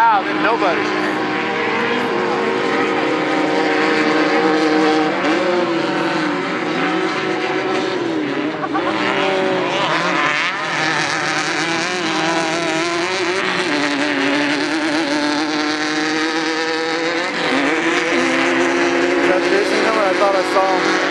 Wow, there's nobody. Is that Jason coming? I thought I saw him.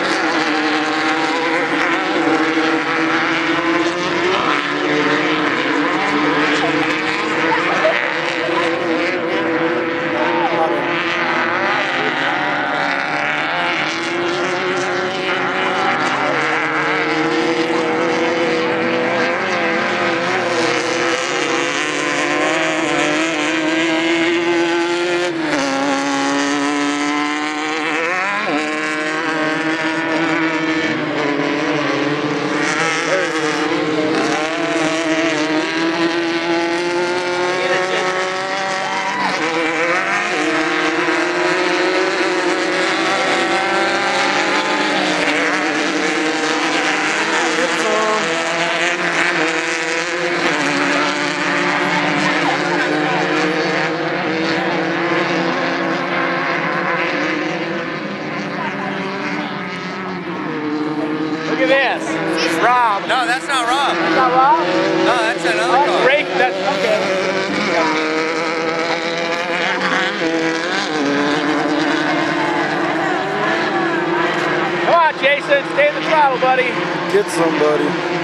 Look at this. It's Rob. No, that's not Rob. That's not Rob? No, that's another car. Great. That's okay. Come on, Jason. Stay in the throttle, buddy. Get somebody.